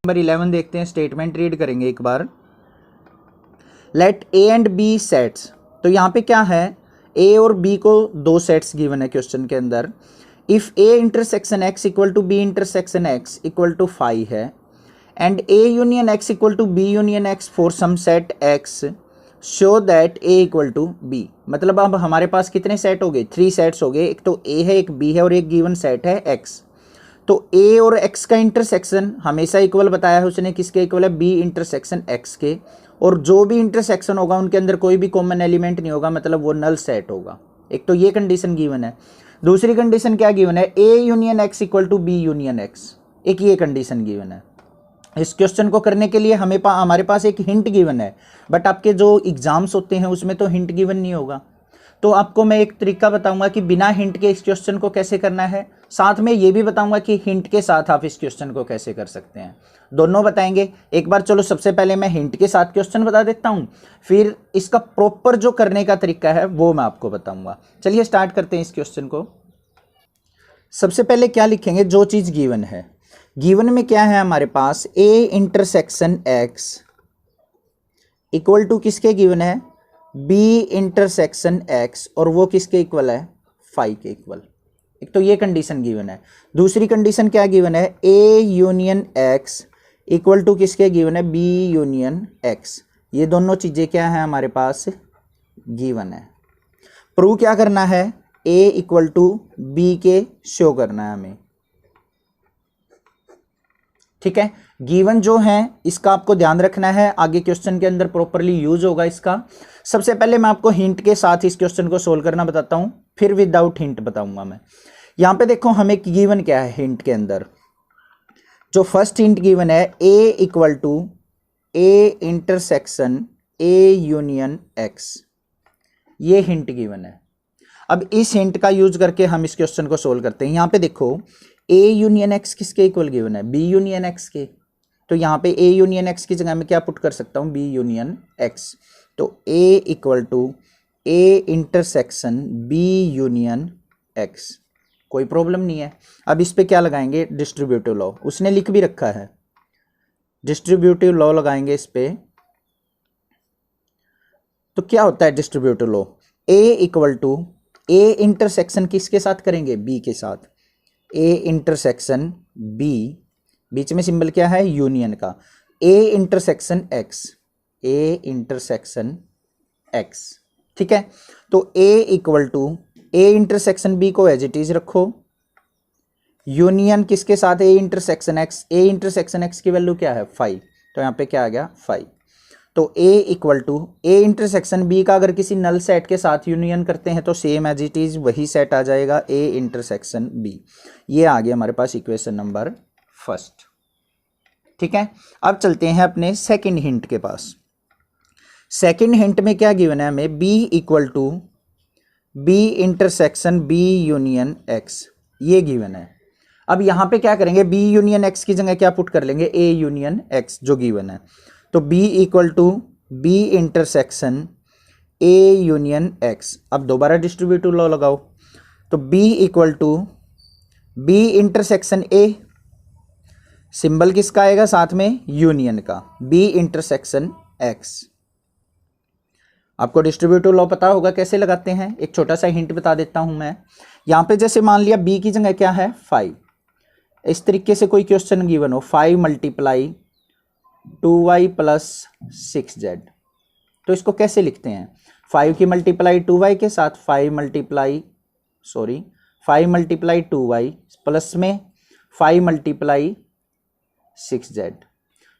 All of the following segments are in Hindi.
नंबर 11 देखते हैं, स्टेटमेंट रीड करेंगे एक बार। Let A and B sets, तो यहाँ पे क्या है, ए और बी को दो सेट्स गिवन है क्वेश्चन के अंदर। If A intersection X equal to B intersection X equal to 5 है and A union X equal to B union X for some set X show that A equal to B. मतलब अब हमारे पास कितने सेट हो गए, 3 सेट्स हो गए। एक तो ए है, एक बी है और एक गिवन सेट है एक्स। तो ए और एक्स का इंटरसेक्शन हमेशा इक्वल बताया है उसने, किसके इक्वल है, बी इंटरसेक्शन एक्स के। और जो भी इंटरसेक्शन होगा उनके अंदर कोई भी कॉमन एलिमेंट नहीं होगा, मतलब वो नल सेट होगा। एक तो ये कंडीशन गिवन है। दूसरी कंडीशन क्या गिवन है, A union X equal to B union X, एक ये कंडीशन गिवन है। इस क्वेश्चन को करने के लिए हमारे पास एक हिंट गिवन है, बट आपके जो एग्जाम्स होते हैं उसमें तो हिंट गिवन नहीं होगा। तो आपको मैं एक तरीका बताऊंगा कि बिना हिंट के इस क्वेश्चन को कैसे करना है, साथ में ये भी बताऊंगा कि हिंट के साथ आप इस क्वेश्चन को कैसे कर सकते हैं, दोनों बताएंगे। एक बार चलो सबसे पहले मैं हिंट के साथ क्वेश्चन बता देता हूं, फिर इसका प्रॉपर जो करने का तरीका है वो मैं आपको बताऊंगा। चलिए स्टार्ट करते हैं इस क्वेश्चन को। सबसे पहले क्या लिखेंगे, जो चीज गिवन है, गिवन में क्या है हमारे पास, A intersection X equal to किसके गिवन है, बी इंटरसेक्शन एक्स, और वो किसके इक्वल है, 5 के इक्वल। एक तो ये कंडीशन गिवन है। दूसरी कंडीशन क्या गिवन है, A union X equal to किसके गिवन है, बी यूनियन एक्स। ये दोनों चीजें क्या है हमारे पास गिवन है। प्रूव क्या करना है, ए इक्वल टू बी के शो करना है हमें, ठीक है। गिवन जो है इसका आपको ध्यान रखना है, आगे क्वेश्चन के अंदर प्रॉपरली यूज होगा इसका। सबसे पहले मैं आपको हिंट के साथ इस क्वेश्चन को सोल्व करना बताता हूं, फिर विदाउट हिंट बताऊंगा मैं। यहां पे देखो हमें गिवन क्या है हिंट के अंदर, जो फर्स्ट हिंट गिवन है, A equal to A intersection A union X, ये हिंट गिवन है। अब इस हिंट का यूज करके हम इस क्वेश्चन को सोल्व करते हैं। यहां पे देखो ए यूनियन एक्स किसके इक्वल गिवन है, बी यूनियन एक्स के। तो यहाँ पे ए यूनियन एक्स की जगह में क्या पुट कर सकता हूँ, बी यूनियन एक्स। तो A equal to A intersection B union X, कोई प्रॉब्लम नहीं है। अब इस पे क्या लगाएंगे, डिस्ट्रीब्यूटिव लॉ, उसने लिख भी रखा है, डिस्ट्रीब्यूटिव लॉ लगाएंगे इस पे। तो क्या होता है distributive law, A equal to A intersection किसके साथ करेंगे, बी के साथ। ए इंटरसेक्शन बी, बीच में सिंबल क्या है, यूनियन का। A intersection X, A intersection X, ठीक है। तो A equal to A intersection B को एज इट इज रखो, यूनियन किसके साथ, A intersection X. A intersection X की वैल्यू क्या है, 5, तो यहाँ पे क्या आ गया, 5। तो A equal to A intersection B का अगर किसी नल सेट के साथ यूनियन करते हैं तो सेम एज इट इज वही सेट आ जाएगा, ए इंटरसेक्शन बी। ये आ गया हमारे पास इक्वेशन नंबर फर्स्ट, ठीक है। अब चलते हैं अपने सेकंड हिंट के पास। सेकंड हिंट में क्या गिवन है हमें, B equal to B intersection B union X, ये गिवन है। अब यहां पे क्या करेंगे, बी यूनियन एक्स की जगह क्या पुट कर लेंगे, ए यूनियन एक्स जो गिवन है। तो b equal to B intersection A union X. अब दोबारा डिस्ट्रीब्यूटिव लॉ लगाओ, तो b equal to B intersection A, symbol किसका आएगा साथ में, यूनियन का, b इंटरसेक्शन x। आपको डिस्ट्रीब्यूटिव लॉ पता होगा कैसे लगाते हैं, एक छोटा सा हिंट बता देता हूं मैं। यहां पे जैसे मान लिया b की जगह क्या है, 5। इस तरीके से कोई क्वेश्चन गिवन हो, 5 मल्टीप्लाई 2y प्लस 6z, तो इसको कैसे लिखते हैं, 5 की मल्टीप्लाई 2y के साथ 5 मल्टीप्लाई 2y प्लस में 5 मल्टीप्लाई 6z।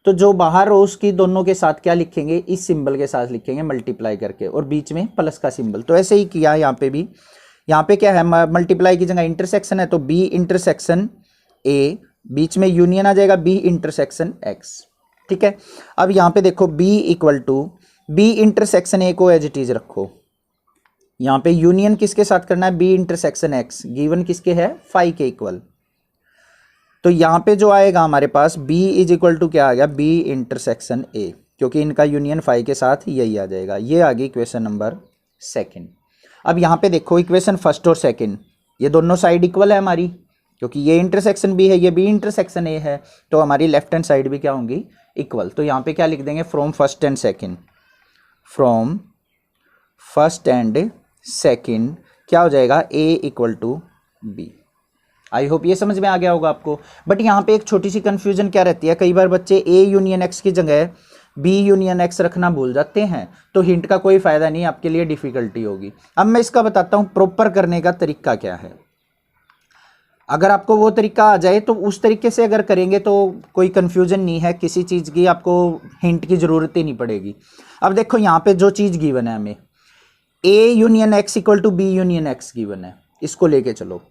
तो जो बाहर हो उसकी दोनों के साथ क्या लिखेंगे, इस सिंबल के साथ लिखेंगे मल्टीप्लाई करके, और बीच में प्लस का सिंबल। तो ऐसे ही किया यहाँ पे भी। यहाँ पे क्या है, मल्टीप्लाई की जगह इंटरसेक्शन है, तो b इंटरसेक्शन a, बीच में यूनियन आ जाएगा b इंटरसेक्शन x, ठीक है। अब यहां पे देखो b equal to B intersection A को एज इट इज रखो, यहां पे यूनियन किसके साथ करना है, b इंटरसेक्शन x, गिवन किसके है, 5 के इक्वल। तो यहां पे जो आएगा हमारे पास b इज इक्वल टू क्या आ गया, b इंटरसेक्शन a, क्योंकि इनका यूनियन 5 के साथ यही आ जाएगा। ये आ गई इक्वेशन नंबर सेकंड। अब यहां पे देखो इक्वेशन फर्स्ट और सेकंड, ये दोनों साइड इक्वल है हमारी, क्योंकि ये इंटरसेक्शन बी है, ये बी इंटरसेक्शन ए है, तो हमारी लेफ्ट हैंड साइड भी क्या होंगी, इक्वल। तो यहाँ पे क्या लिख देंगे, from first and second, from first and second क्या हो जाएगा, A equal to B. I hope ये समझ में आ गया होगा आपको। बट यहाँ पे एक छोटी सी कंफ्यूजन क्या रहती है, कई बार बच्चे ए यूनियन एक्स की जगह बी यूनियन एक्स रखना भूल जाते हैं, तो हिंट का कोई फायदा नहीं, आपके लिए डिफिकल्टी होगी। अब मैं इसका बताता हूँ प्रॉपर करने का तरीका क्या है। अगर आपको वो तरीका आ जाए तो उस तरीके से अगर करेंगे तो कोई कंफ्यूजन नहीं है, किसी चीज़ की आपको हिंट की ज़रूरत ही नहीं पड़ेगी। अब देखो यहाँ पे जो चीज़ गिवन है हमें, A union X equal to B union X given है, इसको लेके चलो।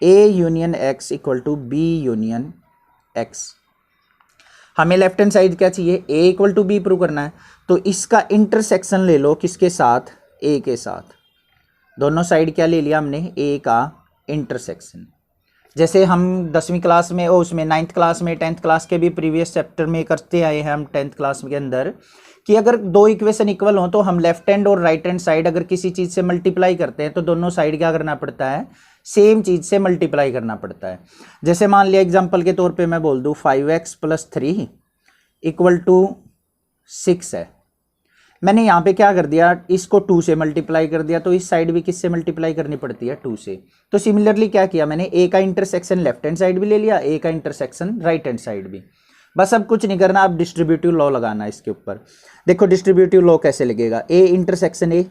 A union X equal to B union X, हमें लेफ्ट हैंड साइड क्या चाहिए, A equal to B prove करना है, तो इसका इंटरसेक्शन ले लो किसके साथ, ए के साथ। दोनों साइड क्या ले लिया हमने, ए का इंटरसेक्शन। जैसे हम 10वीं क्लास में उसमें 9th क्लास में 10th क्लास के भी प्रीवियस चैप्टर में करते आए हैं हम 10th क्लास के अंदर, कि अगर दो इक्वेशन इक्वल हो तो हम लेफ्ट हैंड और राइट हैंड साइड अगर किसी चीज़ से मल्टीप्लाई करते हैं तो दोनों साइड क्या करना पड़ता है, सेम चीज़ से मल्टीप्लाई करना पड़ता है। जैसे मान लिया एग्जाम्पल के तौर पे मैं बोल दूँ 5x + 3 इक्वल टू 6 है, मैंने यहाँ पे क्या कर दिया, इसको 2 से मल्टीप्लाई कर दिया, तो इस साइड भी किससे मल्टीप्लाई करनी पड़ती है, 2 से। तो सिमिलरली क्या किया मैंने, ए का इंटरसेक्शन लेफ्ट हैंड साइड भी ले लिया, ए का इंटरसेक्शन राइट हैंड साइड भी। बस अब कुछ नहीं करना, अब डिस्ट्रीब्यूटिव लॉ लगाना है इसके ऊपर। देखो डिस्ट्रीब्यूटिव लॉ कैसे लगेगा, ए इंटरसेक्शन ए,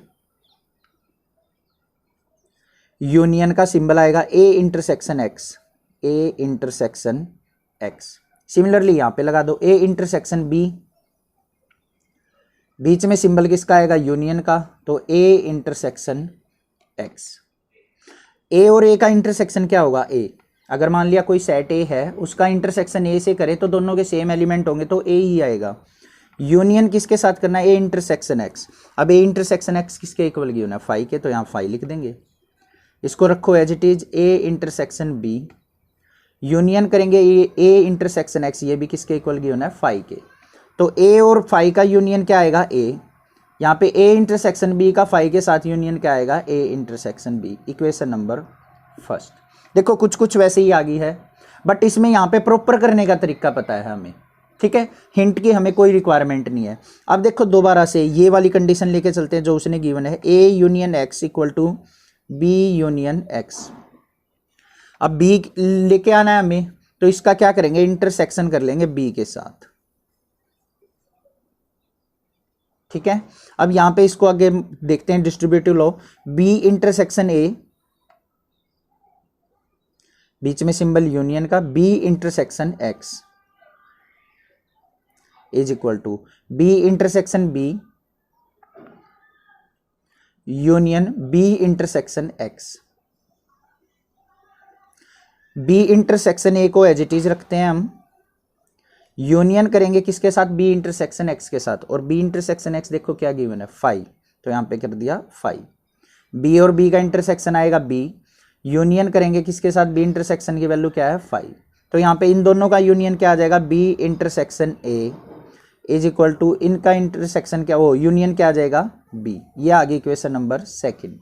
यूनियन का सिंबल आएगा A intersection X, A intersection x. Similarly यहाँ पे लगा दो ए इंटरसेक्शन बी, बीच में सिंबल किसका आएगा, यूनियन का, तो ए इंटरसेक्शन एक्स। ए और ए का इंटरसेक्शन क्या होगा, ए। अगर मान लिया कोई सेट ए है, उसका इंटरसेक्शन ए से करे तो दोनों के सेम एलिमेंट होंगे तो ए ही आएगा। यूनियन किसके साथ करना है, ए इंटरसेक्शन एक्स। अब ए इंटरसेक्शन एक्स किसके इक्वल गिवन है, 5 के, तो यहाँ 5 लिख देंगे। इसको रखो as it is, A intersection B, union करेंगे ए इंटरसेक्शन एक्स, ये भी किसके इक्वल गिवन है, 5 के। तो ए और 5 का यूनियन क्या आएगा, ए। यहाँ पे ए इंटरसेक्शन बी का 5 के साथ यूनियन क्या आएगा, A intersection B. Equation number first. देखो कुछ कुछ वैसे ही आ गई है, बट इसमें यहाँ पे प्रॉपर करने का तरीका पता है हमें, ठीक है। हिंट की हमें कोई रिक्वायरमेंट नहीं है। अब देखो दोबारा से ये वाली कंडीशन लेके चलते हैं जो उसने गिवन है, A union X equal to B union X. अब बी लेके आना है हमें, तो इसका क्या करेंगे, इंटरसेक्शन कर लेंगे बी के साथ, ठीक है। अब यहां पे इसको आगे देखते हैं distributive law, B intersection A, बीच में सिंबल यूनियन का, B intersection X is equal to B intersection B union B intersection X. B intersection A को एज इट इज रखते हैं हम, यूनियन करेंगे किसके साथ, बी इंटरसेक्शन एक्स के साथ, और बी इंटरसेक्शन एक्स देखो क्या गिवन है, 5, तो यहाँ पे कर दिया 5। बी और बी का इंटरसेक्शन आएगा बी, यूनियन करेंगे किसके साथ, बी इंटरसेक्शन की वैल्यू क्या है, 5। तो यहाँ पे इन दोनों का यूनियन क्या आ जाएगा, B intersection A is equal to इनका इंटरसेक्शन क्या, वो यूनियन क्या आ जाएगा, बी। ये आ गई इक्वेशन नंबर सेकेंड।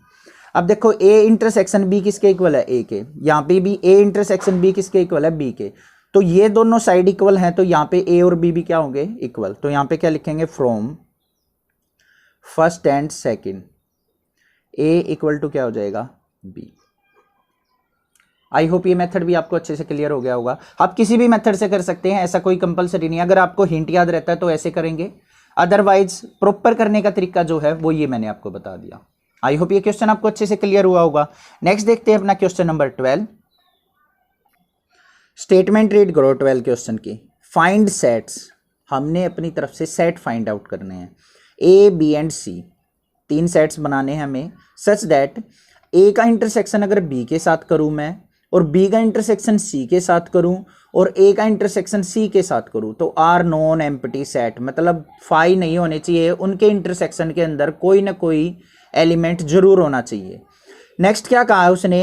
अब देखो ए इंटरसेक्शन बी किसके इक्वल है, ए के। यहाँ पे भी ए इंटरसेक्शन बी किसके इक्वल है, बी के। तो ये दोनों साइड इक्वल हैं, तो यहाँ पे ए और बी भी क्या होंगे, इक्वल। तो यहाँ पे क्या लिखेंगे, from first and second A equal to क्या हो जाएगा, बी। आई होप ये मेथड भी आपको अच्छे से क्लियर हो गया होगा। आप किसी भी मेथड से कर सकते हैं, ऐसा कोई कंपलसरी नहीं। अगर आपको हिंट याद रहता है तो ऐसे करेंगे, अदरवाइज प्रॉपर करने का तरीका जो है वो ये मैंने आपको बता दिया। आई होप ये क्वेश्चन आपको अच्छे से क्लियर हुआ होगा। नेक्स्ट देखते हैं अपना क्वेश्चन नंबर 12। स्टेटमेंट रीड करो 12 क्वेश्चन की। फाइंड सेट्स, हमने अपनी तरफ से सेट फाइंड आउट करने हैं, A B and C, 3 sets बनाने हैं हमें, सच दैट ए का इंटरसेक्शन अगर बी के साथ करूं मैं, और बी का इंटरसेक्शन सी के साथ करूं, और ए का इंटरसेक्शन सी के साथ करूं, तो आर नॉन एम्प्टी सेट, मतलब फाई नहीं होने चाहिए, उनके इंटरसेक्शन के अंदर कोई ना कोई एलिमेंट जरूर होना चाहिए। नेक्स्ट क्या कहा है उसने,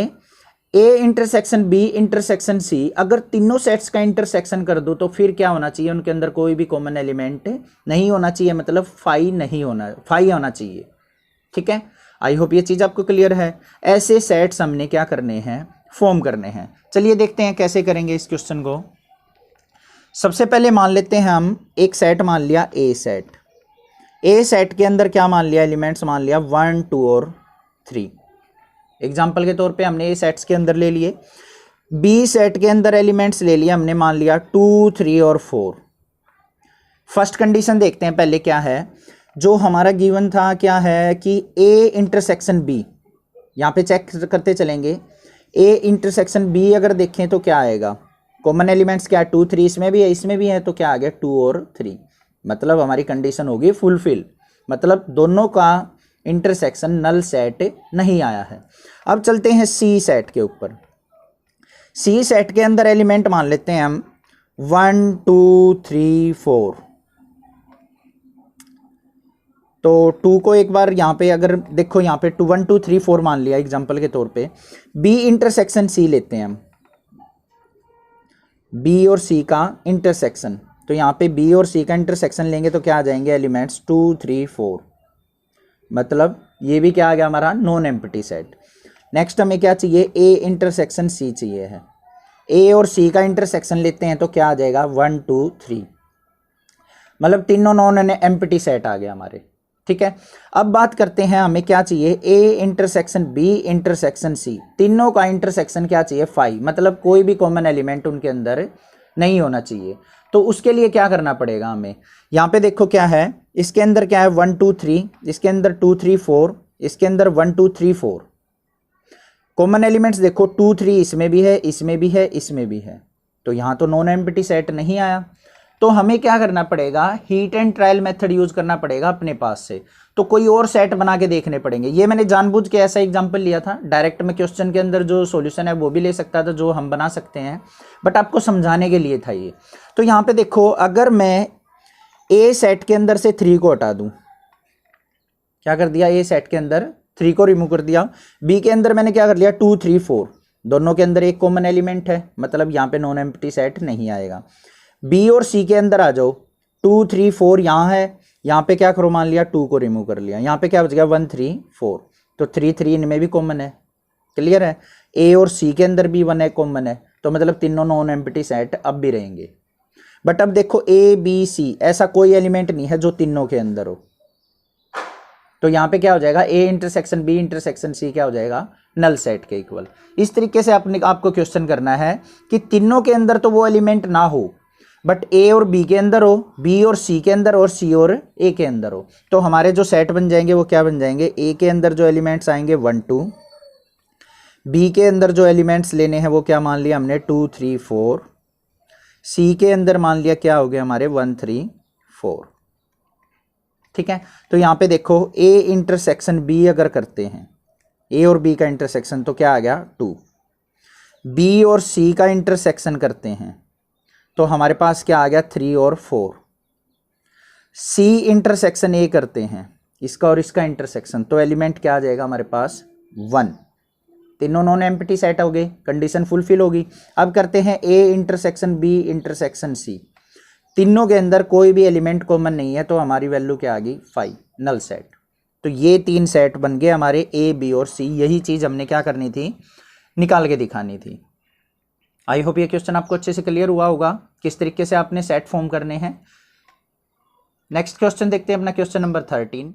A intersection B intersection C, अगर तीनों सेट्स का इंटरसेक्शन कर दो तो फिर क्या होना चाहिए, उनके अंदर कोई भी कॉमन एलिमेंट नहीं होना चाहिए, मतलब फाई नहीं होना, फाई होना चाहिए, ठीक है। आई होप ये चीज आपको क्लियर है। ऐसे सेट्स हमने क्या करने हैं, फॉर्म करने हैं। चलिए देखते हैं कैसे करेंगे इस क्वेश्चन को। सबसे पहले मान लेते हैं हम एक सेट मान लिया ए सेट। ए सेट के अंदर क्या मान लिया, एलिमेंट्स मान लिया 1 2 और 3। एग्जाम्पल के तौर पे हमने ए सेट्स के अंदर ले लिए। बी सेट के अंदर एलिमेंट्स ले लिया हमने, मान लिया 2 3 और 4। फर्स्ट कंडीशन देखते हैं पहले क्या है। जो हमारा गिवन था क्या है कि ए इंटरसेक्शन बी, यहाँ पे चेक करते चलेंगे। ए इंटरसेक्शन बी अगर देखें तो क्या आएगा, कॉमन एलिमेंट्स क्या है 2 3, इसमें भी है इसमें भी है, तो क्या आ गया 2 और 3। मतलब हमारी कंडीशन होगी फुलफिल, मतलब दोनों का इंटरसेक्शन नल सेट नहीं आया है। अब चलते हैं सी सेट के ऊपर। सी सेट के अंदर एलिमेंट मान लेते हैं हम 1 2 3 4। तो 2 को एक बार यहाँ पे अगर देखो, यहाँ पे 1 2 3 4 मान लिया एग्जांपल के तौर पे। बी इंटरसेक्शन सी लेते हैं हम, बी और सी का इंटरसेक्शन। तो यहाँ पे बी और सी का इंटरसेक्शन लेंगे तो क्या आ जाएंगे एलिमेंट्स 2 3 4। मतलब ये भी क्या आ गया हमारा नॉन एम्प्टी सेट। नेक्स्ट हमें क्या चाहिए, ए इंटरसेक्शन सी चाहिए है। ए और सी का इंटरसेक्शन लेते हैं तो क्या आ जाएगा 1 2 3। मतलब तीनों नॉन एम्प्टी सेट आ गया हमारे। ठीक है, अब बात करते हैं हमें क्या चाहिए, A intersection B intersection C, तीनों का इंटरसेक्शन क्या चाहिए 5। मतलब कोई भी कॉमन एलिमेंट उनके अंदर नहीं होना चाहिए। तो उसके लिए क्या करना पड़ेगा हमें, यहाँ पे देखो क्या है, इसके अंदर क्या है 1 2 3, इसके अंदर 2 3 4, इसके अंदर 1 2 3 4। कॉमन एलिमेंट्स देखो 2 3 इसमें भी है इसमें भी है इसमें भी है, तो यहाँ तो नॉन एम्प्टी सेट नहीं आया। तो हमें क्या करना पड़ेगा, heat and trial method use करना पड़ेगा अपने पास से। तो कोई और सेट बना के देखने पड़ेंगे। ये मैंने जानबूझ के ऐसा एग्जांपल लिया था, डायरेक्ट में क्वेश्चन के अंदर जो सॉल्यूशन है वो भी ले सकता था जो हम बना सकते हैं, बट आपको समझाने के लिए था ये। तो यहाँ पे देखो, अगर मैं ए सेट के अंदर से 3 को हटा दूं, क्या कर दिया, ए सेट के अंदर 3 को रिमूव कर दिया। बी के अंदर मैंने क्या कर लिया 2 3 4, दोनों के अंदर एक कॉमन एलिमेंट है, मतलब यहाँ पे नॉन एम्प्टी सेट नहीं आएगा। बी और सी के अंदर आ जाओ, 2 3 4 यहाँ है, यहाँ पे क्या करो मान लिया 2 को रिमूव कर लिया, यहाँ पे क्या बच गया 1 3 4। तो 3 3 इनमें भी कॉमन है, क्लियर है। ए और सी के अंदर भी 1 है कॉमन है, तो मतलब तीनों नॉन एम्प्टी सेट अब भी रहेंगे। बट अब देखो ए बी सी, ऐसा कोई एलिमेंट नहीं है जो तीनों के अंदर हो। तो यहाँ पे क्या हो जाएगा, A intersection B intersection C क्या हो जाएगा, नल सेट के इक्वल। इस तरीके से आपको क्वेश्चन करना है कि तीनों के अंदर तो वो एलिमेंट ना हो, बट ए और बी के अंदर हो, बी और सी के अंदर और सी और ए के अंदर हो। तो हमारे जो सेट बन जाएंगे वो क्या बन जाएंगे, ए के अंदर जो एलिमेंट्स आएंगे 1 2, बी के अंदर जो एलिमेंट्स लेने हैं वो क्या मान लिया हमने 2 3 4, सी के अंदर मान लिया क्या हो गया हमारे 1 3 4। ठीक है, तो यहाँ पे देखो ए इंटरसेक्शन बी अगर करते हैं, ए और बी का इंटरसेक्शन तो क्या आ गया 2। बी और सी का इंटरसेक्शन करते हैं तो हमारे पास क्या आ गया 3 और 4। सी इंटरसेक्शन ए करते हैं, इसका और इसका इंटरसेक्शन, तो एलिमेंट क्या आ जाएगा हमारे पास 1। तीनों नॉन एम्प्टी सेट हो गए, कंडीशन फुलफिल होगी। अब करते हैं A intersection B intersection C, तीनों के अंदर कोई भी एलिमेंट कॉमन नहीं है, तो हमारी वैल्यू क्या आ गई 5, नल सेट। तो ये 3 सेट बन गए हमारे ए बी और सी। यही चीज़ हमने क्या करनी थी, निकाल के दिखानी थी। आई होप ये क्वेश्चन आपको अच्छे से क्लियर हुआ होगा किस तरीके से आपने सेट फॉर्म करने हैं। नेक्स्ट क्वेश्चन देखते हैं अपना, क्वेश्चन नंबर 13।